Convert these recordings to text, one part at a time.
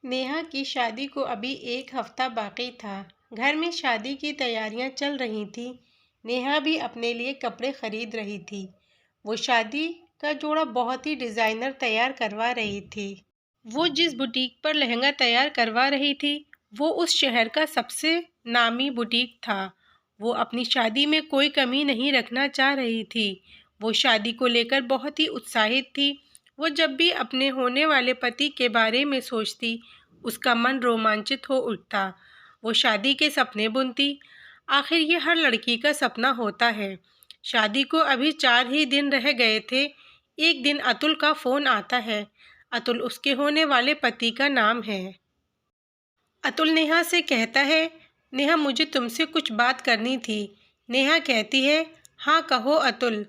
नेहा की शादी को अभी एक हफ्ता बाकी था। घर में शादी की तैयारियां चल रही थी। नेहा भी अपने लिए कपड़े खरीद रही थी। वो शादी का जोड़ा बहुत ही डिज़ाइनर तैयार करवा रही थी। वो जिस बुटीक पर लहंगा तैयार करवा रही थी, वो उस शहर का सबसे नामी बुटीक था। वो अपनी शादी में कोई कमी नहीं रखना चाह रही थी। वो शादी को लेकर बहुत ही उत्साहित थी। वो जब भी अपने होने वाले पति के बारे में सोचती, उसका मन रोमांचित हो उठता। वो शादी के सपने बुनती। आखिर ये हर लड़की का सपना होता है। शादी को अभी 4 ही दिन रह गए थे। एक दिन अतुल का फ़ोन आता है। अतुल उसके होने वाले पति का नाम है। अतुल नेहा से कहता है, नेहा मुझे तुमसे कुछ बात करनी थी। नेहा कहती है, हाँ कहो अतुल।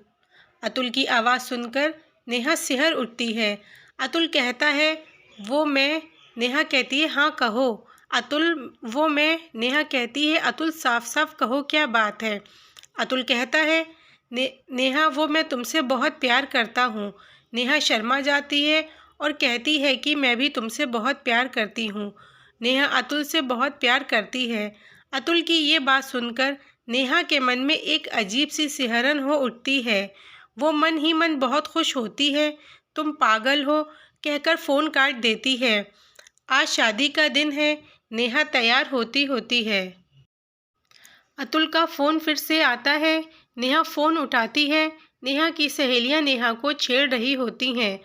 अतुल की आवाज़ सुनकर नेहा सिहर उठती है। अतुल कहता है, वो मैं। नेहा कहती है, हाँ कहो अतुल। वो मैं। नेहा कहती है, अतुल साफ साफ कहो क्या बात है। अतुल कहता है, नेहा वो मैं तुमसे बहुत प्यार करता हूँ। नेहा शर्मा जाती है और कहती है कि मैं भी तुमसे बहुत प्यार करती हूँ। नेहा अतुल से बहुत प्यार करती है। अतुल की ये बात सुनकर नेहा के मन में एक अजीब सी सिहरन हो उठती है। वो मन ही मन बहुत खुश होती है। तुम पागल हो कहकर फ़ोन काट देती है। आज शादी का दिन है। नेहा तैयार होती होती है। अतुल का फ़ोन फिर से आता है। नेहा फ़ोन उठाती है। नेहा की सहेलियां नेहा को छेड़ रही होती हैं।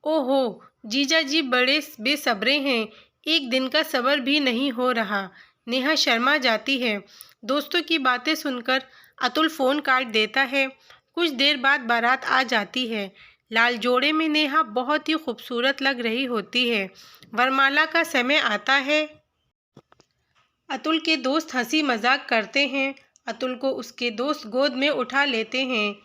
ओहो, जीजा जी बड़े बेसब्रे हैं। एक दिन का सब्र भी नहीं हो रहा। नेहा शर्मा जाती है। दोस्तों की बातें सुनकर अतुल फ़ोन काट देता है। कुछ देर बाद बारात आ जाती है। लाल जोड़े में नेहा बहुत ही खूबसूरत लग रही होती है। वरमाला का समय आता है। अतुल के दोस्त हंसी मजाक करते हैं। अतुल को उसके दोस्त गोद में उठा लेते हैं।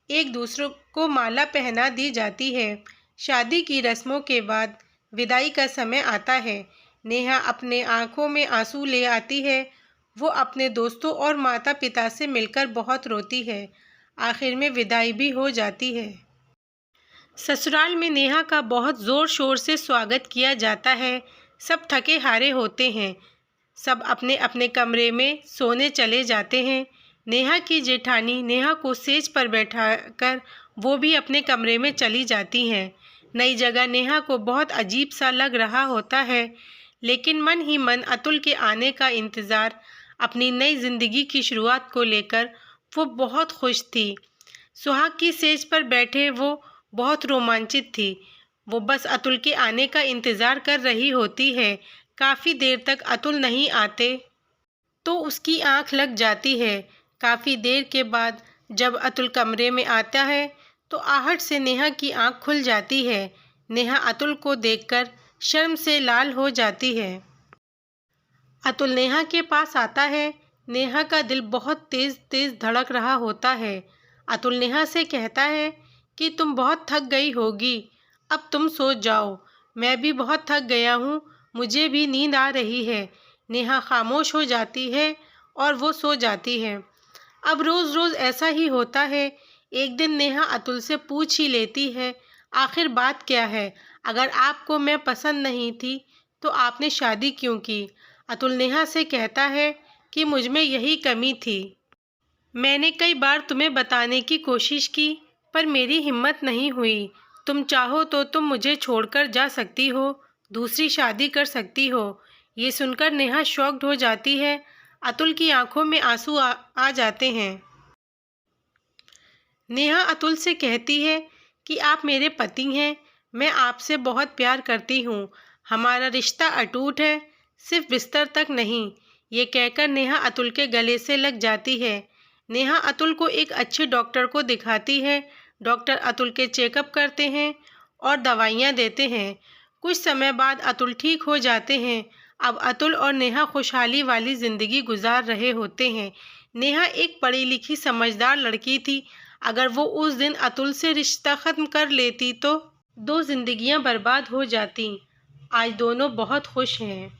एक दूसरे को माला पहना दी जाती है। शादी की रस्मों के बाद विदाई का समय आता है। नेहा अपने आंखों में आंसू ले आती है। वो अपने दोस्तों और माता पिता से मिलकर बहुत रोती है। आखिर में विदाई भी हो जाती है। ससुराल में नेहा का बहुत ज़ोर शोर से स्वागत किया जाता है। सब थके हारे होते हैं। सब अपने अपने कमरे में सोने चले जाते हैं। नेहा की जेठानी नेहा को सेज पर बैठाकर वो भी अपने कमरे में चली जाती हैं। नई जगह नेहा को बहुत अजीब सा लग रहा होता है, लेकिन मन ही मन अतुल के आने का इंतज़ार, अपनी नई ज़िंदगी की शुरुआत को लेकर वो बहुत खुश थी। सुहाग की सेज पर बैठे वो बहुत रोमांचित थी। वो बस अतुल के आने का इंतज़ार कर रही होती है। काफ़ी देर तक अतुल नहीं आते तो उसकी आंख लग जाती है। काफ़ी देर के बाद जब अतुल कमरे में आता है तो आहट से नेहा की आंख खुल जाती है। नेहा अतुल को देखकर शर्म से लाल हो जाती है। अतुल नेहा के पास आता है। नेहा का दिल बहुत तेज़ तेज़ धड़क रहा होता है। अतुल नेहा से कहता है कि तुम बहुत थक गई होगी, अब तुम सो जाओ। मैं भी बहुत थक गया हूँ, मुझे भी नींद आ रही है। नेहा खामोश हो जाती है और वो सो जाती है। अब रोज़ रोज़ ऐसा ही होता है। एक दिन नेहा अतुल से पूछ ही लेती है, आखिर बात क्या है? अगर आपको मैं पसंद नहीं थी तो आपने शादी क्यों की? अतुल नेहा से कहता है कि मुझ में यही कमी थी। मैंने कई बार तुम्हें बताने की कोशिश की, पर मेरी हिम्मत नहीं हुई। तुम चाहो तो तुम मुझे छोड़कर जा सकती हो, दूसरी शादी कर सकती हो। ये सुनकर नेहा शॉक्ड हो जाती है। अतुल की आंखों में आंसू आ जाते हैं। नेहा अतुल से कहती है कि आप मेरे पति हैं, मैं आपसे बहुत प्यार करती हूँ। हमारा रिश्ता अटूट है, सिर्फ बिस्तर तक नहीं। ये कहकर नेहा अतुल के गले से लग जाती है। नेहा अतुल को एक अच्छे डॉक्टर को दिखाती है। डॉक्टर अतुल के चेकअप करते हैं और दवाइयाँ देते हैं। कुछ समय बाद अतुल ठीक हो जाते हैं। अब अतुल और नेहा खुशहाली वाली ज़िंदगी गुजार रहे होते हैं। नेहा एक पढ़ी लिखी समझदार लड़की थी। अगर वो उस दिन अतुल से रिश्ता ख़त्म कर लेती तो 2 जिंदगियां बर्बाद हो जाती। आज दोनों बहुत खुश हैं।